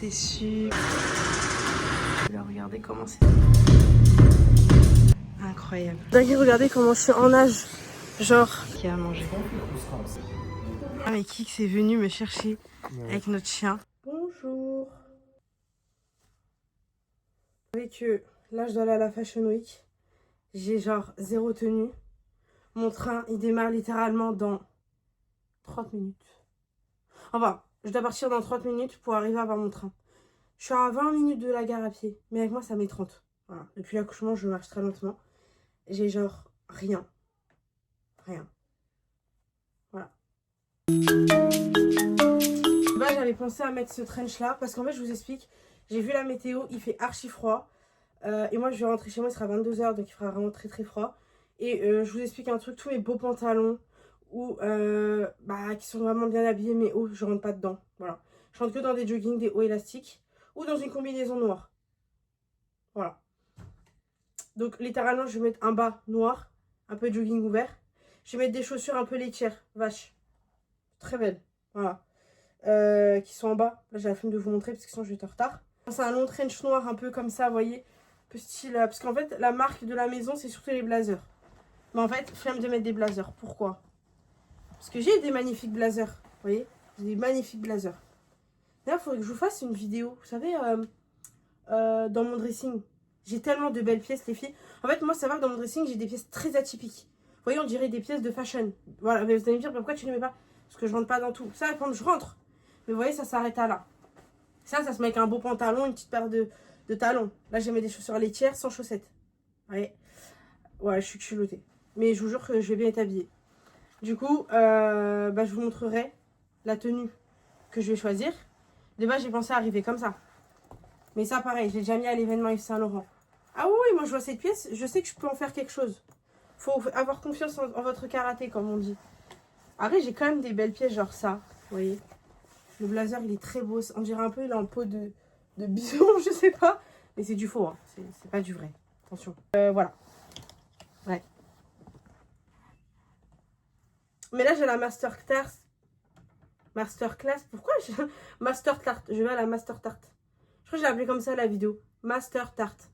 c'est super. Là, regardez comment c'est incroyable. D'ailleurs, regardez comment je suis en âge. Genre, qui a mangé. Ah, mais Kix est venu me chercher avec notre chien. Bonjour. Vous savez que là, je dois aller à la Fashion Week. J'ai genre 0 tenue. Mon train, il démarre littéralement dans 30 minutes. Enfin, je dois partir dans 30 minutes pour arriver à avoir mon train. Je suis à 20 minutes de la gare à pied. Mais avec moi, ça met 30. Voilà. Depuis l'accouchement, je marche très lentement. J'ai genre rien. Rien. Voilà. Bah, j'avais pensé à mettre ce trench là. Parce qu'en fait, je vous explique. J'ai vu la météo. Il fait archi froid. Et moi, je vais rentrer chez moi. Il sera 22 h. Donc, il fera vraiment très très froid. Et je vous explique un truc. Tous mes beaux pantalons. Ou qui sont vraiment bien habillés. Mais hauts, je rentre pas dedans. Voilà. Je rentre que dans des joggings, des hauts élastiques. Ou dans une combinaison noire. Voilà. Donc, littéralement, je vais mettre un bas noir. Un peu de jogging ouvert. Je vais mettre des chaussures un peu laitières. Vache. Très belles. Voilà. Qui sont en bas. Là, j'ai la flemme de vous montrer parce que sinon, je vais être en retard. C'est un long trench noir un peu comme ça, vous voyez. Un peu style. Parce qu'en fait, la marque de la maison, c'est surtout les blazers. Mais en fait, flemme de mettre des blazers. Pourquoi? Parce que j'ai des magnifiques blazers. Vous voyez? J'ai des magnifiques blazers. D'ailleurs, il faudrait que je vous fasse une vidéo. Vous savez, dans mon dressing, j'ai tellement de belles pièces, les filles. En fait, moi, ça va que dans mon dressing, j'ai des pièces très atypiques. Vous voyez, on dirait des pièces de fashion. Voilà, mais vous allez me dire, pourquoi tu ne les mets pas? Parce que je rentre pas dans tout. Ça, quand je rentre. Mais vous voyez, ça s'arrête à là. Ça se met avec un beau pantalon, une petite paire de talons. Là, j'ai mis des chaussures laitières sans chaussettes. Vous voyez? Ouais, je suis culottée. Mais je vous jure que je vais bien être habillée. Du coup, je vous montrerai la tenue que je vais choisir. De base, j'ai pensé arriver comme ça. Mais ça, pareil, je l'ai déjà mis à l'événement Yves Saint Laurent. Ah oui, moi, je vois cette pièce, je sais que je peux en faire quelque chose. Faut avoir confiance en votre karaté, comme on dit. Après, j'ai quand même des belles pièces, genre ça. Vous voyez? Le blazer, il est très beau. On dirait un peu, il est en peau de bison, je sais pas. Mais c'est du faux, hein. C'est pas du vrai. Attention. Voilà. Ouais. Mais là, j'ai la Masterclass. Pourquoi Master Tarte. Je vais à la Master Tarte. Je crois que j'ai appelé comme ça la vidéo. Master Tarte.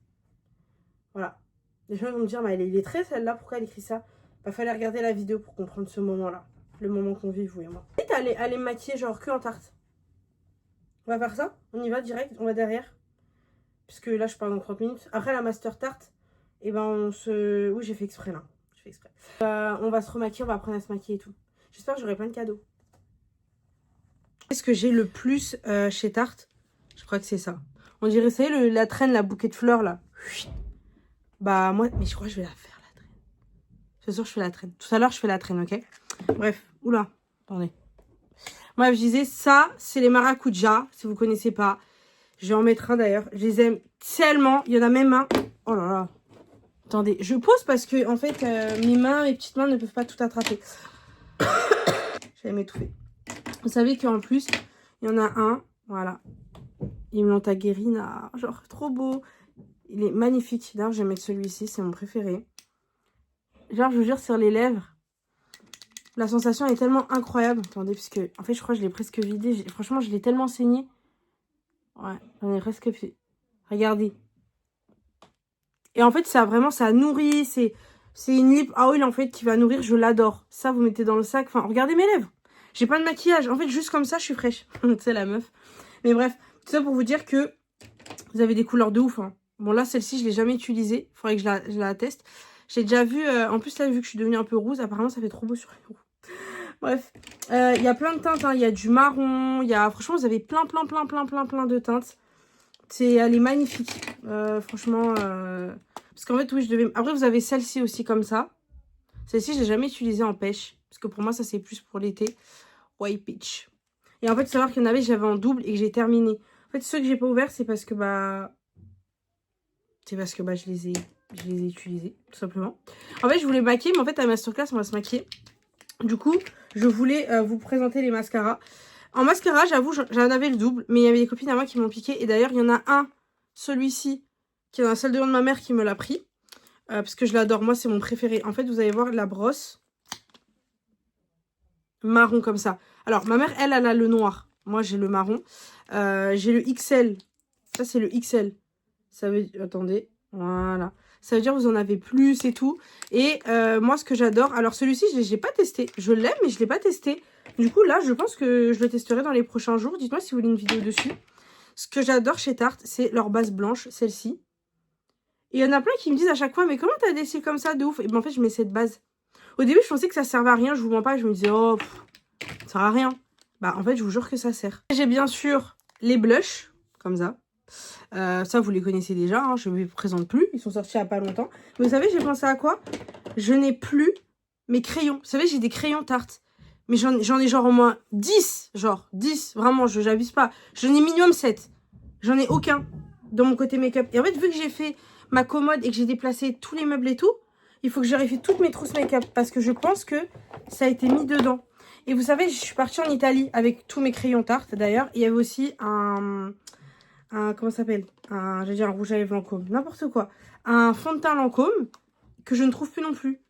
Voilà. Les gens vont me dire, mais elle est illettrée celle-là. Pourquoi elle écrit ça? Bah, fallait regarder la vidéo pour comprendre ce moment-là. Le moment qu'on vit, vous et moi. Et aller me maquiller genre que en tarte. On va faire ça. On y va direct. On va derrière. Puisque là, je pars dans 30 minutes. Après la Master Tarte, et ben on se... Oui, j'ai fait exprès là. J'ai fait exprès. On va se remaquiller. On va apprendre à se maquiller et tout. J'espère que j'aurai plein de cadeaux. Qu'est-ce que j'ai le plus chez Tarte? Je crois que c'est ça. On dirait, ça y est, la traîne, la bouquet de fleurs là. Bah moi, mais je crois que je vais la faire la traîne. Ce soir, je fais la traîne. Tout à l'heure, je fais la traîne, ok? Bref, oula, attendez. Moi, je disais, ça, c'est les maracujas, si vous connaissez pas. Je vais en mettre un d'ailleurs. Je les aime tellement. Il y en a même un. Oh là là. Attendez, je pose parce que, en fait, mes petites mains ne peuvent pas tout attraper. J'allais m'étouffer. Vous savez qu'en plus, il y en a un. Voilà. Il me l'ont guérina. Genre, trop beau. Il est magnifique. D'ailleurs, je vais mettre celui-ci. C'est mon préféré. Genre, je vous jure, sur les lèvres, la sensation est tellement incroyable. Attendez, parce que, en fait, je crois que je l'ai presque vidé. Franchement, je l'ai tellement saigné. Ouais, j'en ai presque plus. Regardez. Et en fait, ça vraiment, ça nourrit. C'est une lip oil, en fait, qui va nourrir. Je l'adore. Ça, vous mettez dans le sac. Enfin, regardez mes lèvres. J'ai pas de maquillage. En fait, juste comme ça, je suis fraîche. C'est la meuf. Mais bref, tout ça pour vous dire que vous avez des couleurs de ouf. Hein. Bon, là, celle-ci, je l'ai jamais utilisée. Il faudrait que je la teste. J'ai déjà vu... en plus, là, vu que je suis devenue un peu rouge, apparemment, ça fait trop beau sur les roues. Bref. Il y a plein de teintes. Hein. Il y a du marron. Il y a... Franchement, vous avez plein de teintes. Elle est magnifique. Franchement... Parce qu'en fait, oui, je devais... Après, vous avez celle-ci aussi comme ça. Celle-ci, je l'ai jamais utilisée en pêche. Parce que pour moi, ça, c'est plus pour l'été. White Peach. Et en fait, savoir qu'il y en avait, j'avais en double et que j'ai terminé. En fait, ceux que j'ai pas ouverts, c'est parce que, je les ai utilisés, tout simplement. En fait, je voulais maquiller, mais en fait, à la masterclass, on va se maquiller. Du coup, je voulais vous présenter les mascaras. En mascara, j'avoue, j'en avais le double, mais il y avait des copines à moi qui m'ont piqué. Et d'ailleurs, il y en a un, celui-ci, qui est dans la salle de bain de ma mère, qui me l'a pris. Parce que je l'adore. Moi, c'est mon préféré. En fait, vous allez voir la brosse marron comme ça. Alors, ma mère, elle a le noir. Moi, j'ai le marron. J'ai le XL. Ça, c'est le XL. Ça veut... Attendez. Voilà. Ça veut dire que vous en avez plus et tout. Et moi, ce que j'adore... Alors, celui-ci, je ne l'ai pas testé. Je l'aime, mais je ne l'ai pas testé. Du coup, là, je pense que je le testerai dans les prochains jours. Dites-moi si vous voulez une vidéo dessus. Ce que j'adore chez Tarte, c'est leur base blanche, celle-ci. Et il y en a plein qui me disent à chaque fois, mais comment t'as des cils comme ça de ouf? Et ben en fait, je mets cette base. Au début, je pensais que ça servait à rien, je vous mens pas. Je me disais, oh, ça sert à rien. Bah, en fait, je vous jure que ça sert. J'ai bien sûr les blushs, comme ça. Ça, vous les connaissez déjà, hein, je ne les présente plus. Ils sont sortis il n'y a pas longtemps. Mais vous savez, j'ai pensé à quoi? Je n'ai plus mes crayons. Vous savez, j'ai des crayons Tarte. Mais j'en ai genre au moins 10. Genre 10. Vraiment, je n'abuse pas. J'en ai minimum 7. J'en ai aucun dans mon côté make-up. Et en fait, vu que j'ai fait ma commode et que j'ai déplacé tous les meubles et tout, il faut que je vérifie toutes mes trousses make-up. Parce que je pense que ça a été mis dedans. Et vous savez, je suis partie en Italie avec tous mes crayons Tarte. D'ailleurs, il y avait aussi un comment ça s'appelle? J'ai dit un rouge à lèvres Lancôme. N'importe quoi. Un fond de teint Lancôme que je ne trouve plus non plus.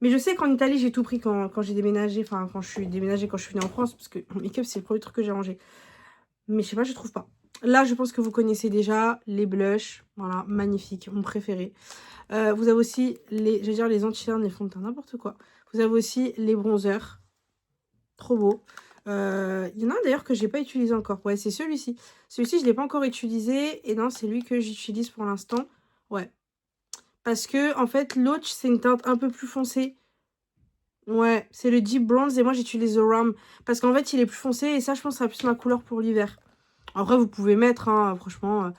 Mais je sais qu'en Italie, j'ai tout pris quand j'ai déménagé. Enfin, quand je suis déménagée, quand je suis venue en France. Parce que mon make-up, c'est le premier truc que j'ai rangé. Mais je sais pas, je trouve pas. Là, je pense que vous connaissez déjà les blushs. Voilà, magnifique. Mon préféré. Vous avez aussi les anti-cernes, les fonds de teint, n'importe quoi. Vous avez aussi les bronzers. Trop beau. Il y en a un d'ailleurs que j'ai pas utilisé encore. Ouais, c'est celui-ci. Celui-ci, je l'ai pas encore utilisé. Et non, c'est lui que j'utilise pour l'instant. Ouais. Parce que, en fait, l'autre, c'est une teinte un peu plus foncée. Ouais, c'est le Deep Bronze. Et moi, j'utilise le Rum. Parce qu'en fait, il est plus foncé. Et ça, je pense que c'est plus ma couleur pour l'hiver. Après, vous pouvez mettre, hein, franchement.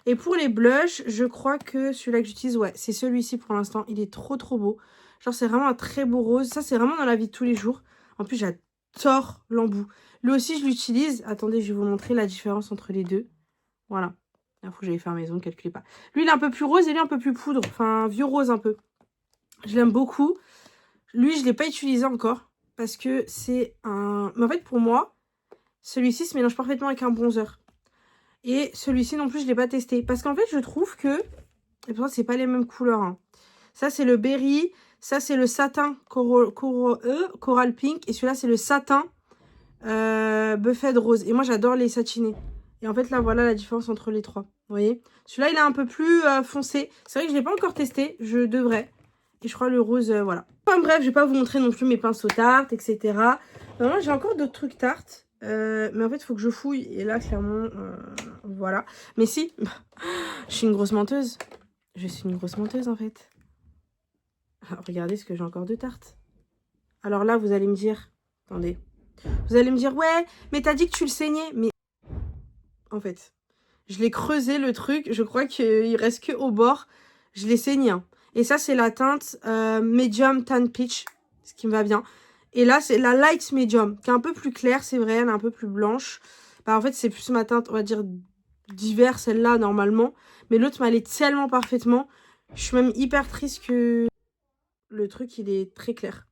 Et pour les blushs, je crois que celui-là que j'utilise, ouais, c'est celui-ci pour l'instant. Il est trop, trop beau. Genre, c'est vraiment un très beau rose. Ça, c'est vraiment dans la vie de tous les jours. En plus, j'adore l'embout. Lui aussi, je l'utilise. Attendez, je vais vous montrer la différence entre les deux. Voilà. Il faut que j'aille faire mes ongles, calculez pas. Lui, il est un peu plus rose et lui, un peu plus poudre. Enfin, vieux rose un peu. Je l'aime beaucoup. Lui, je ne l'ai pas utilisé encore. Parce que c'est un... Mais en fait, pour moi, celui-ci se mélange parfaitement avec un bronzer. Et celui-ci non plus, je ne l'ai pas testé. Parce qu'en fait, je trouve que... Et pourtant, c'est pas les mêmes couleurs. Hein. Ça, c'est le berry. Ça, c'est le satin coral pink. Et celui-là, c'est le satin buffet de rose. Et moi, j'adore les satinés. Et en fait, là, voilà la différence entre les trois. Vous voyez? Celui-là, il est un peu plus foncé. C'est vrai que je ne l'ai pas encore testé. Je devrais. Et je crois le rose, voilà. Enfin bref, je vais pas vous montrer non plus mes pinceaux Tarte, etc. Moi, j'ai encore d'autres trucs Tarte. Mais en fait, il faut que je fouille. Et là, clairement, voilà. Mais si, je suis une grosse menteuse. Je suis une grosse menteuse, en fait. Alors, regardez ce que j'ai encore de Tarte. Alors là, vous allez me dire... Attendez. Vous allez me dire, ouais, mais t'as dit que tu le saignais. Mais en fait, je l'ai creusé le truc. Je crois qu'il reste que au bord. Je l'ai saigné. Hein. Et ça, c'est la teinte Medium Tan Peach. Ce qui me va bien. Et là, c'est la Light Medium. Qui est un peu plus claire, c'est vrai. Elle est un peu plus blanche. Bah, en fait, c'est plus ma teinte, on va dire, d'hiver, celle-là, normalement. Mais l'autre m'allait tellement parfaitement. Je suis même hyper triste que le truc, il est très clair.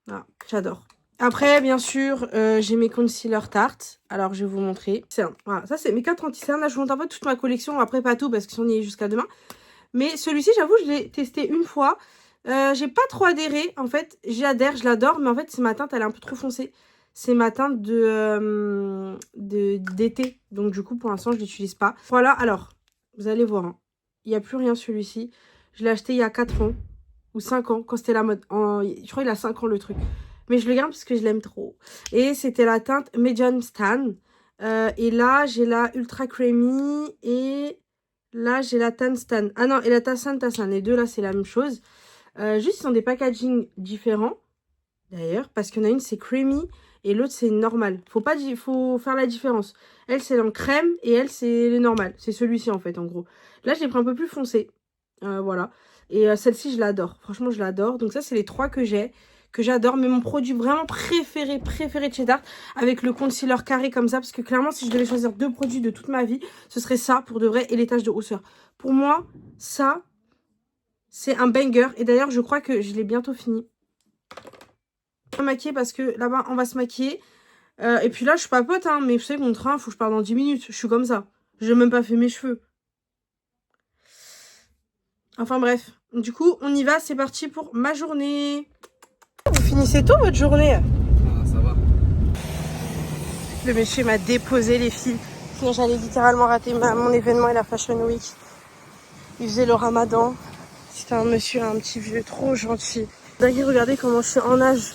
Voilà, j'adore. Après, bien sûr, j'ai mes concealers Tarte. Alors, je vais vous montrer. Voilà, ça, c'est mes 4 anti-cernes. Là, je vous montre un peu toute ma collection. Après, pas tout, parce que on y est jusqu'à demain. Mais celui-ci, j'avoue, je l'ai testé une fois. J'ai pas trop adhéré. En fait, j'adhère, je l'adore. Mais en fait, c'est ma teinte, elle est un peu trop foncée. C'est ma teinte d'été. Donc, du coup, pour l'instant, je l'utilise pas. Voilà, alors, vous allez voir. Hein. Il n'y a plus rien, celui-ci. Je l'ai acheté il y a 4 ans. Ou 5 ans, quand c'était la mode. Je crois qu'il a 5 ans, le truc. Mais je le garde parce que je l'aime trop. Et c'était la teinte Medium Stan. Et là, j'ai la Ultra Creamy. Et là, j'ai la Tan Stan. Ah non, et la Tassan Tassan. Les deux, là, c'est la même chose. Juste, ils sont des packaging différents. D'ailleurs, parce qu'il y en a une, c'est Creamy. Et l'autre, c'est normal. Faut faire la différence. Elle, c'est en crème. Et elle, c'est le normal. C'est celui-ci, en fait, en gros. Là, j'ai pris un peu plus foncé. Voilà. Et celle-ci, je l'adore. Franchement, je l'adore. Donc ça, c'est les 3 que j'ai. Que j'adore, mais mon produit vraiment préféré de chez Tarte, avec le concealer carré comme ça, parce que clairement, si je devais choisir 2 produits de toute ma vie, ce serait ça, pour de vrai, et les taches de hausseur. Pour moi, ça, c'est un banger, et d'ailleurs, je crois que je l'ai bientôt fini. Je vais me maquiller, parce que là-bas, on va se maquiller, et puis là, je papote, hein, mais vous savez, mon train, il faut que je parte dans 10 minutes, je suis comme ça. J'ai même pas fait mes cheveux. Enfin bref, du coup, on y va, c'est parti pour ma journée. Vous finissez tôt votre journée? Ah, ça va. Le monsieur m'a déposé les filles. Sinon j'allais littéralement rater mon événement et la Fashion Week. Il faisait le ramadan. C'était un monsieur, un petit vieux, trop gentil. D'ailleurs, regardez comment je suis en âge.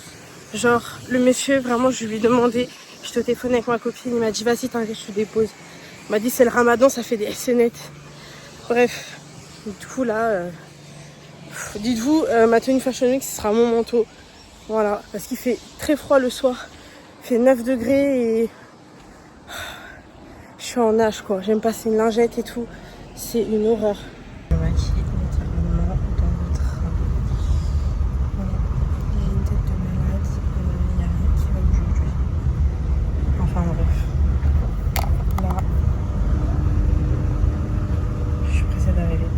Genre, le monsieur, vraiment, je lui ai demandé. J'étais au téléphone avec ma copine. Il m'a dit, vas-y, t'inquiète, je te dépose. Il m'a dit, c'est le ramadan, ça fait des SNET. Bref. Du coup, là, dites-vous, ma tenue Fashion Week, ce sera mon manteau. Voilà. Parce qu'il fait très froid le soir. Il fait 9 degrés et je suis en nage quoi. J'aime passer une lingette et tout. C'est une horreur. Je me maquille littéralement dans le train. Voilà. J'ai une tête de malade. Il n'y a rien qui va aujourd'hui. Enfin bref. Là. Je suis pressée d'arriver.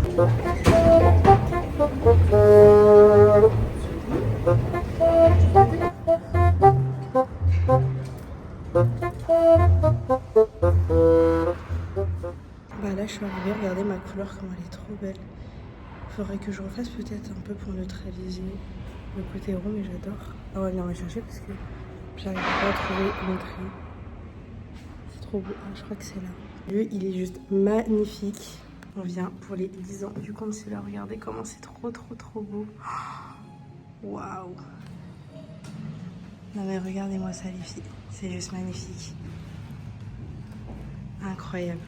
Bah là je suis arrivée, regardez ma couleur comme elle est trop belle. Faudrait que je refasse peut-être un peu pour neutraliser le côté rond mais j'adore. Ah ouais, viens me chercher parce que j'arrive pas à trouver l'entrée. C'est trop beau. Ah, je crois que c'est là. Lui il est juste magnifique. On vient pour les 10 ans du concealer. Regardez comment c'est trop beau. Waouh. Non mais regardez-moi ça les filles. C'est juste magnifique. Incroyable.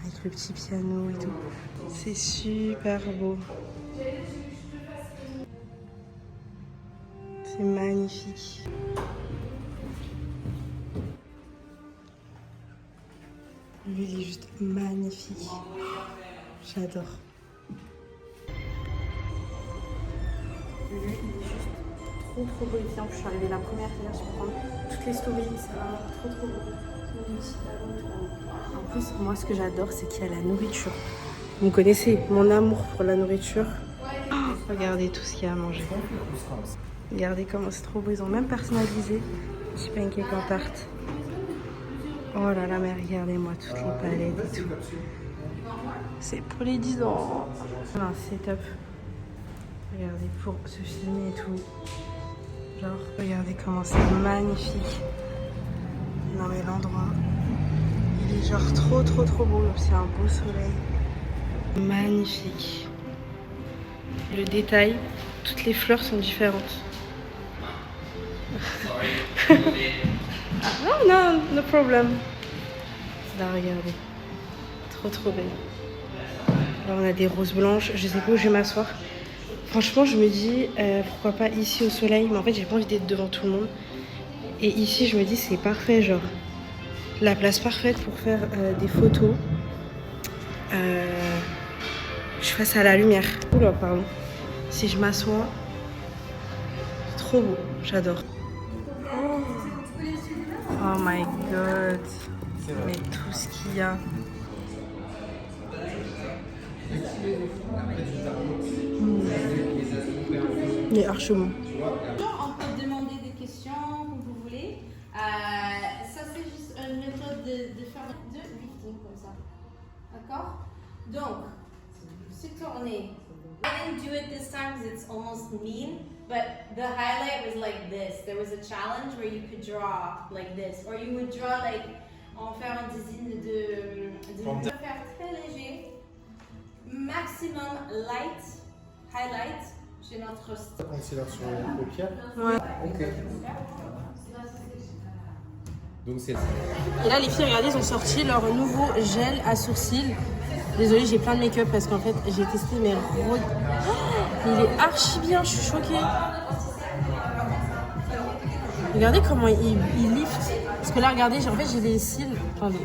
Avec le petit piano et tout. C'est super beau. C'est magnifique. Lui, il est juste magnifique. J'adore. Lui, il est juste trop beau. Et en plus, je suis arrivée la première c'est-à-dire sur prendre toutes les stories. C'est vraiment trop beau. En plus, moi, ce que j'adore, c'est qu'il y a la nourriture. Vous me connaissez, mon amour pour la nourriture. Oh, regardez tout ce qu'il y a à manger. Regardez comment c'est trop beau. Ils ont même personnalisé petit pancake en tarte. Oh là là, mais regardez-moi toutes les palettes et tout. C'est pour les 10 ans. Ah, c'est top. Regardez, pour se filmer et tout. Genre, regardez comment c'est magnifique. Non mais l'endroit, il est genre trop beau. C'est un beau soleil. Magnifique. Le détail, toutes les fleurs sont différentes. Non, no problem. Là, regardez. Trop belle. Là, on a des roses blanches. Je sais pas où je vais m'asseoir. Franchement, je me dis, pourquoi pas ici au soleil. Mais en fait, j'ai pas envie d'être devant tout le monde. Et ici, je me dis, c'est parfait, genre. La place parfaite pour faire des photos. Je suis face à la lumière. Oula, pardon. Si je m'assois, c'est trop beau. J'adore. Oh my god. Mais tout ce qu'il y a. Il est archement. On peut demander des questions comme vous voulez. Ça, c'est juste une méthode de faire de lifting comme ça. D'accord? Donc, se tourner. I didn't do it this time because it's almost mean, but the highlight was like this. There was a challenge where you could draw like this, or you would draw like, on va faire un design de faire très léger, maximum light, highlight chez notre concealer sur les paupières. Ouais. Ok. Donc c'est. Et là, les filles, regardez, ils ont sorti leur nouveau gel à sourcils. Désolée, j'ai plein de make-up parce qu'en fait, j'ai testé mes oh, il est archi bien, je suis choquée. Regardez comment il lift. Parce que là, regardez, en fait, j'ai les cils. Attendez.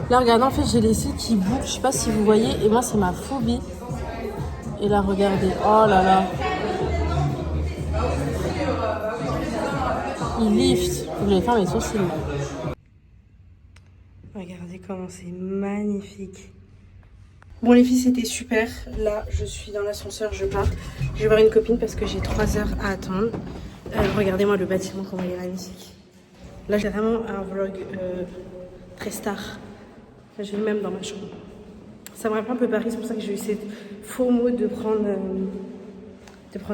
Là, regardez, en fait, j'ai les cils qui bouclent. Je sais pas si vous voyez. Et moi, c'est ma phobie. Et là, regardez. Oh là là. Il lift. Faut que j'aille faire mes sourcils. Regardez comment c'est magnifique. Bon les filles, c'était super. Là, je suis dans l'ascenseur, je pars. Je vais voir une copine parce que j'ai 3 heures à attendre. Regardez-moi le bâtiment, comment il est magnifique. Là, j'ai vraiment un vlog très star. J'ai le même dans ma chambre. Ça me rappelle un peu Paris, c'est pour ça que j'ai eu cette FOMO de prendre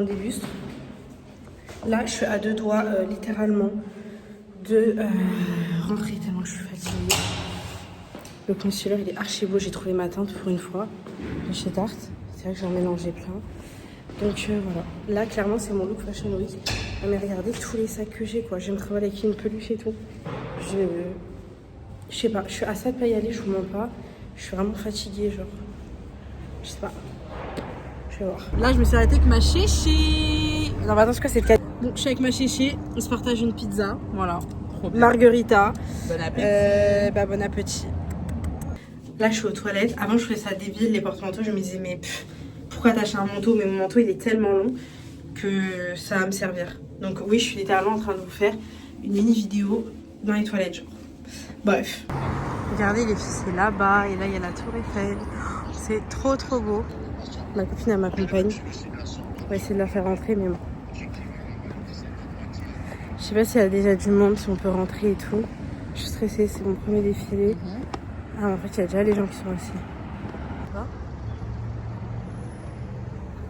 des lustres. Là, je suis à 2 doigts, littéralement, de rentrer tellement je suis fatiguée. Le concealer il est archi beau, j'ai trouvé ma teinte pour une fois de chez Tarte. C'est vrai que j'en mélangeais plein. Donc voilà, là clairement c'est mon look Fashion Week. Ah, mais regardez tous les sacs que j'ai quoi, je viens de travailler avec une peluche et tout. Je sais pas, je suis à ça de pas y aller, je vous mens pas. Je suis vraiment fatiguée genre. Je sais pas. Je vais voir. Là je me suis arrêtée avec ma chéchée. Non mais attends, c'est quoi cette carte? Donc je suis avec ma chéchée, on se partage une pizza, voilà. Margarita. Bon appétit. Bon appétit. Là je suis aux toilettes, avant je trouvais ça débile les porte-manteaux, je me disais mais pourquoi t'achètes un manteau? Mais mon manteau il est tellement long que ça va me servir. Donc oui, je suis littéralement en train de vous faire une mini vidéo dans les toilettes genre. Bref. Regardez les filles, c'est là-bas et là il y a la tour Eiffel. C'est trop beau. Ma copine elle m'accompagne. On va essayer de la faire rentrer mais bon. Je sais pas s'il y a déjà du monde, si on peut rentrer et tout. Je suis stressée, c'est mon premier défilé. Ah en fait il y a déjà les gens qui sont assis.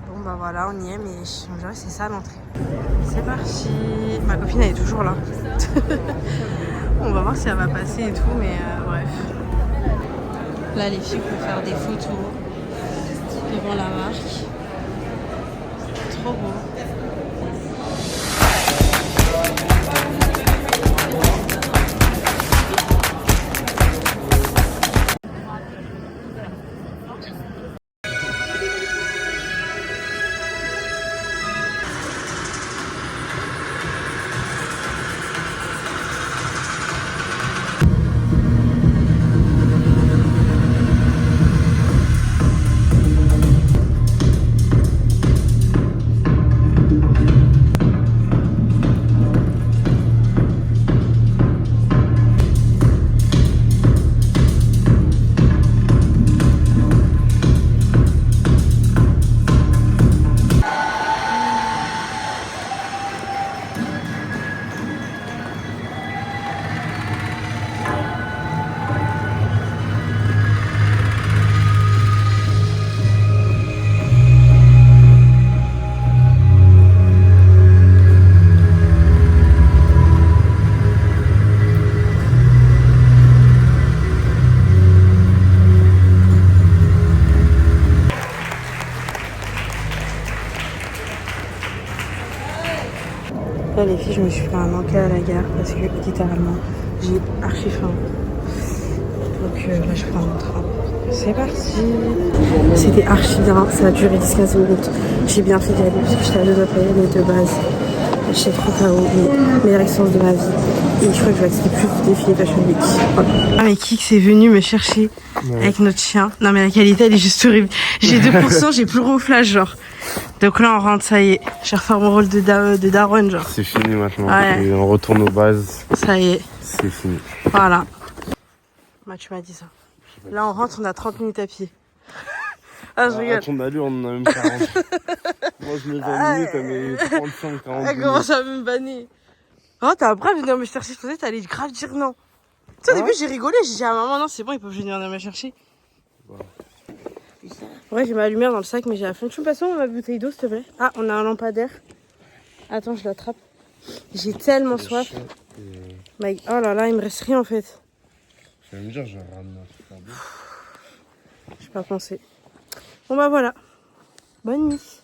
Bon bah voilà, on y est, mais on dirait que c'est ça l'entrée. C'est parti. Ma copine elle est toujours là. On va voir si elle va passer et tout, mais bref. Là les filles peuvent faire des photos devant la marque. Trop beau. Là les filles, je me suis fait un encas à la gare parce que littéralement j'ai archi faim. Donc là je prends mon train. C'est parti. C'était archi bien, ça a duré 10-15 minutes. J'ai bien fait d'y aller parce que j'étais à deux doigts de payer les deux bases. J'étais trop KO, mais meilleure expérience de ma vie. Et je crois que je vais accepter plus de défiler Fashion Week. Voilà. Ah mais Kix est venu me chercher avec notre chien. Non mais la qualité elle est juste horrible. J'ai 2%, j'ai pleuré au flash genre. Donc là on rentre, ça y est. Je vais refaire mon rôle de daronne genre. C'est fini maintenant. Ouais. Et on retourne aux bases. Ça y est. C'est fini. Voilà. Bah tu m'as dit ça. Là on rentre, on a 30 minutes à pied. Ah je rigole. À ton allure, on en a même 40. Moi je mets 20 minutes, elle met 35, 40 Elle minutes. commence à me banner. Oh t'as après venir me chercher, je pensais que t'allais grave dire non. Tu sais au début j'ai rigolé, j'ai dit à maman non c'est bon, ils peuvent venir me chercher. Ouais j'ai ma lumière dans le sac mais j'ai la flemme. Tu me passes ma bouteille d'eau s'il te plaît? Ah on a un lampadaire. Attends je l'attrape. J'ai tellement soif. Mike, oh là là il me reste rien en fait. Je vais me dire je vais ramener un truc à boire. J'ai pas pensé. Bon bah voilà. Bonne nuit.